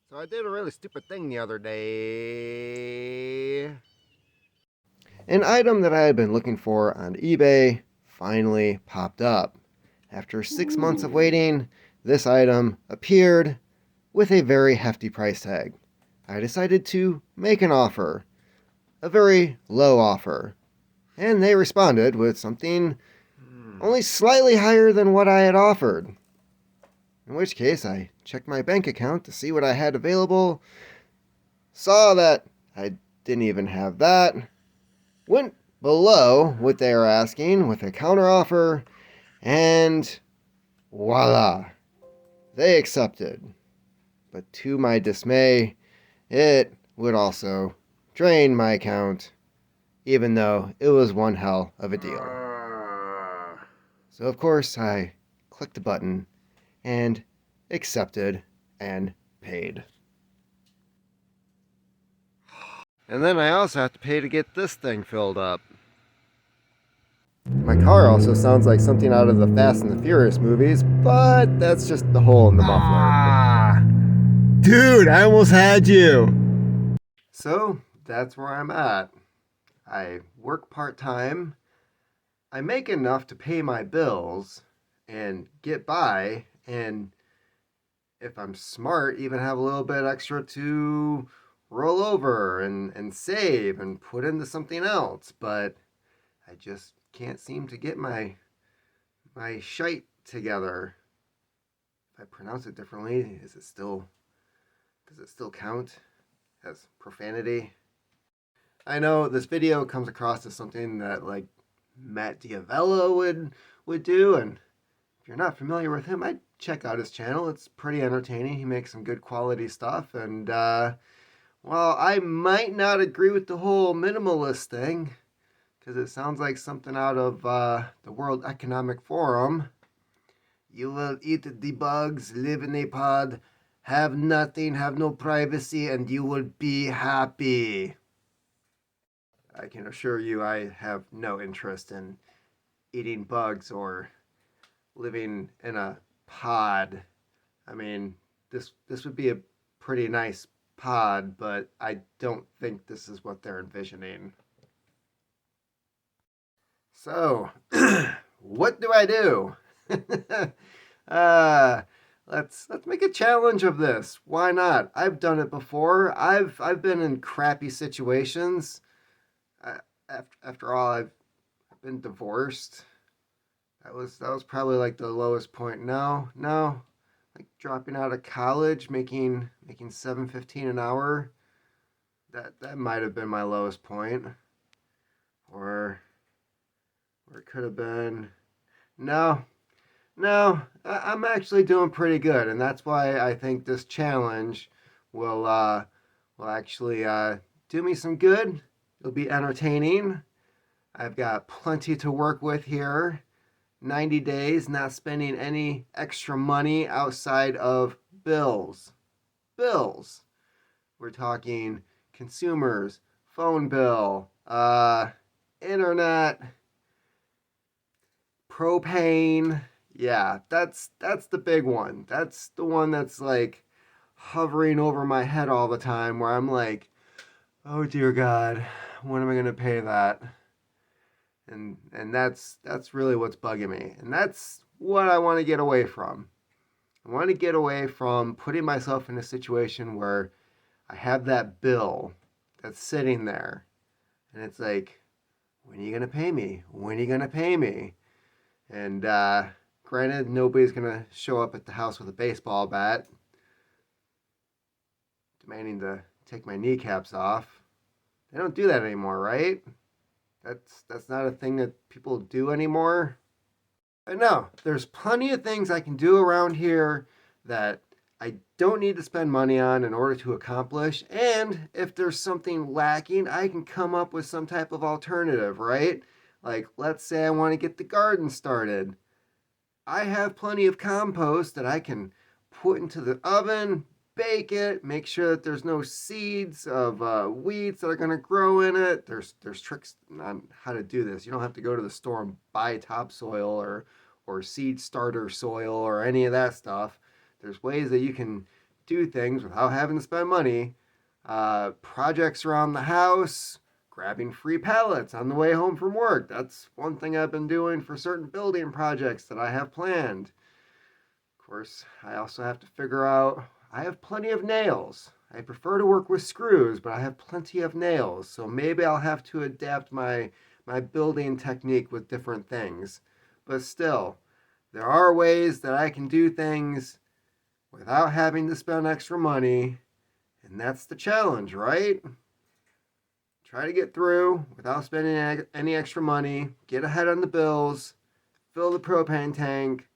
So I did a really stupid thing the other day. An item that I had been looking for on eBay finally popped up. After 6 months of waiting, this item appeared with a very hefty price tag. I decided to make an offer, a very low offer, and they responded with something only slightly higher than what I had offered. In which case, I checked my bank account to see what I had available, saw that I didn't even have that, went below what they were asking with a counteroffer, and voila, they accepted. But to my dismay, it would also drain my account, even though it was one hell of a deal. So, of course, I clicked the button and accepted and paid. And then I also have to pay to get this thing filled up. My car also sounds like something out of the Fast and the Furious movies, but that's just the hole in the muffler. Dude, I almost had you! So, that's where I'm at. I work part-time. I make enough to pay my bills and get by, and if I'm smart, even have a little bit extra to roll over and save and put into something else. But I just can't seem to get my shite together. If I pronounce it differently, does it still count as profanity? I know this video comes across as something that like Matt Diavella would do, and if you're not familiar with him, I'd check out his channel. It's pretty entertaining. He makes some good quality stuff, and while I might not agree with the whole minimalist thing, because it sounds like something out of the World Economic Forum. You will eat the bugs, live in a pod, have nothing, have no privacy, and you will be happy. I can assure you I have no interest in eating bugs or living in a pod. I mean, this would be a pretty nice pod, but I don't think this is what they're envisioning. So, what do I do? uh, let's make a challenge of this. Why not? I've done it before. I've been in crappy situations. I, after all, I've been divorced. That was probably like the lowest point. No, like dropping out of college, making 7.15 an hour. That might have been my lowest point, or it could have been. No, no, I'm actually doing pretty good, and that's why I think this challenge will actually do me some good. It'll be entertaining. I've got plenty to work with here. 90 days, not spending any extra money outside of bills. Bills. We're talking consumers, phone bill, internet, propane. Yeah, that's the big one. That's the one that's like hovering over my head all the time where I'm like, "Oh dear God, when am I going to pay that?" And that's really what's bugging me. And that's what I want to get away from. I want to get away from putting myself in a situation where I have that bill that's sitting there and it's like, when are you going to pay me? When are you going to pay me? And granted, nobody's going to show up at the house with a baseball bat demanding to take my kneecaps off. They don't do that anymore, right? That's not a thing that people do anymore. But no, there's plenty of things I can do around here that I don't need to spend money on in order to accomplish. And if there's something lacking, I can come up with some type of alternative, right? Like, let's say I want to get the garden started. I have plenty of compost that I can put into the oven, bake it, make sure that there's no seeds of weeds that are going to grow in it. There's tricks on how to do this. You don't have to go to the store and buy topsoil or seed starter soil or any of that stuff. There's ways that you can do things without having to spend money. Projects around the house, grabbing free pallets on the way home from work. That's one thing I've been doing for certain building projects that I have planned. Of course, I also have to figure out, I have plenty of nails. I prefer to work with screws, but I have plenty of nails. So maybe I'll have to adapt my building technique with different things. But still, there are ways that I can do things without having to spend extra money. And that's the challenge, right? Try to get through without spending any extra money, get ahead on the bills, fill the propane tank,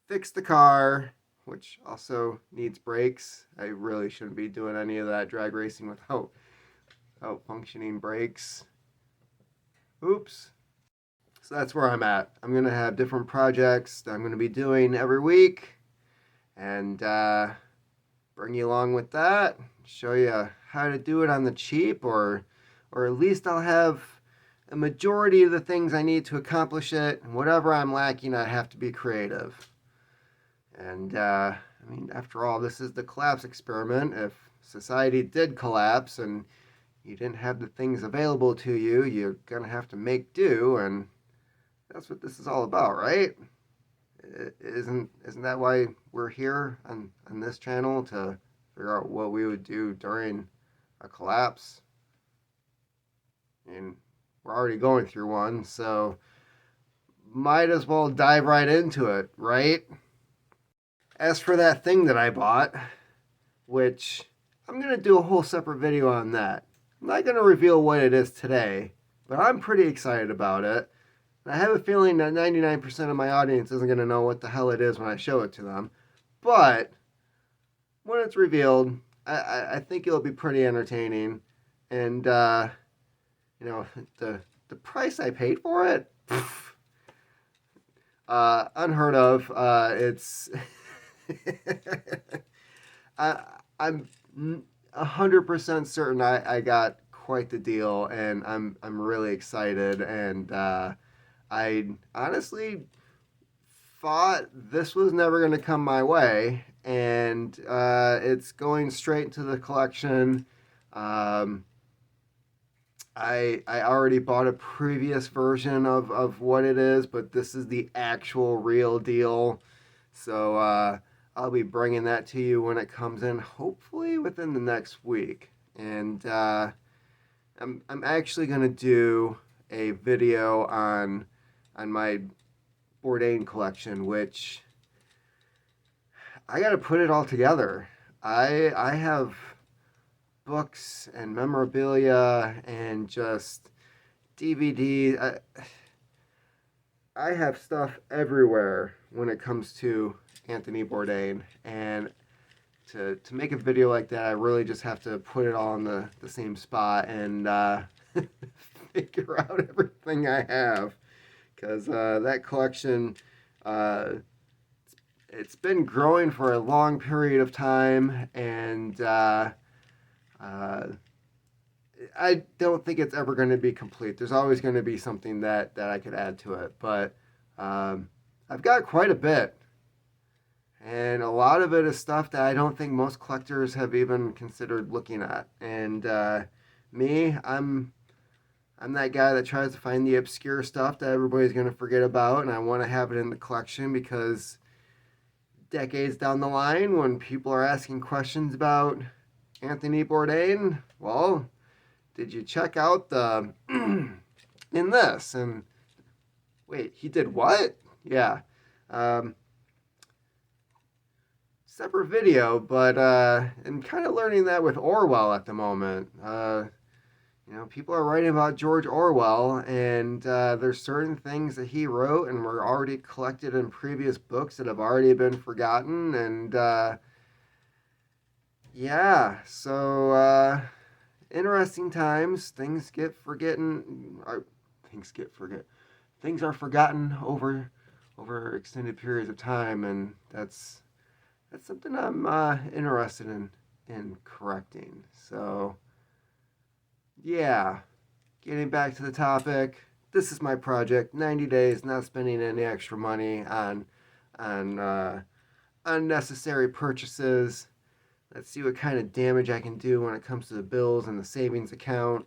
fix the car, which also needs brakes. I really shouldn't be doing any of that drag racing without functioning brakes. Oops. So that's where I'm at. I'm going to have different projects that I'm going to be doing every week and bring you along with that, show you how to do it on the cheap, or at least I'll have a majority of the things I need to accomplish it, and whatever I'm lacking, I have to be creative. And I mean, after all, this is the collapse experiment. If society did collapse and you didn't have the things available to you, you're gonna have to make do, and that's what this is all about, right? Isn't that why we're here on this channel, to figure out what we would do during a collapse? I mean, we're already going through one, so might as well dive right into it, right? As for that thing that I bought, which I'm going to do a whole separate video on that. I'm not going to reveal what it is today, but I'm pretty excited about it. And I have a feeling that 99% of my audience isn't going to know what the hell it is when I show it to them. But when it's revealed, I think it'll be pretty entertaining. And, you know, the price I paid for it, unheard of. It's... I'm 100% certain I got quite the deal, and I'm really excited. And I honestly thought this was never going to come my way, and it's going straight into the collection. I already bought a previous version of what it is, but this is the actual real deal. So I'll be bringing that to you when it comes in, hopefully within the next week. And I'm actually going to do a video on my Bourdain collection, which I got to put it all together. I have books and memorabilia and just DVD. I have stuff everywhere when it comes to Anthony Bourdain, and to make a video like that, I really just have to put it all in the same spot and figure out everything I have, because that collection, it's been growing for a long period of time, and I don't think it's ever going to be complete. There's always going to be something that I could add to it, but I've got quite a bit. And a lot of it is stuff that I don't think most collectors have even considered looking at. And me, I'm that guy that tries to find the obscure stuff that everybody's going to forget about, and I want to have it in the collection, because decades down the line, when people are asking questions about Anthony Bourdain, well, did you check out the in this? And wait, he did what? Yeah. Separate video, but I'm kind of learning that with Orwell at the moment. You know, people are writing about George Orwell, and there's certain things that he wrote and were already collected in previous books that have already been forgotten. And yeah, so interesting times. Things get forgotten. Things are forgotten over extended periods of time, and that's something I'm interested in correcting. So yeah, getting back to the topic, this is my project. 90 days, not spending any extra money on unnecessary purchases. Let's see what kind of damage I can do when it comes to the bills and the savings account,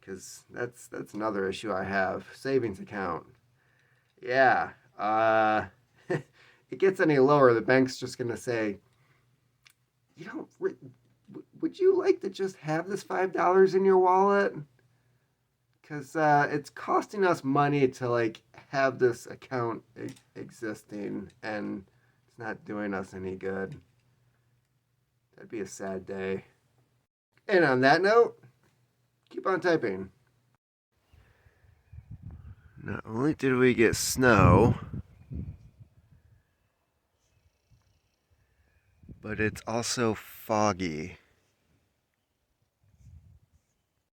because that's another issue I have. Savings account. Yeah. It gets any lower, the bank's just gonna say, you know, would you like to just have this $5 in your wallet? Because it's costing us money to like have this account existing, and it's not doing us any good. That'd be a sad day. And on that note, keep on typing. Not only did we get snow, but it's also foggy.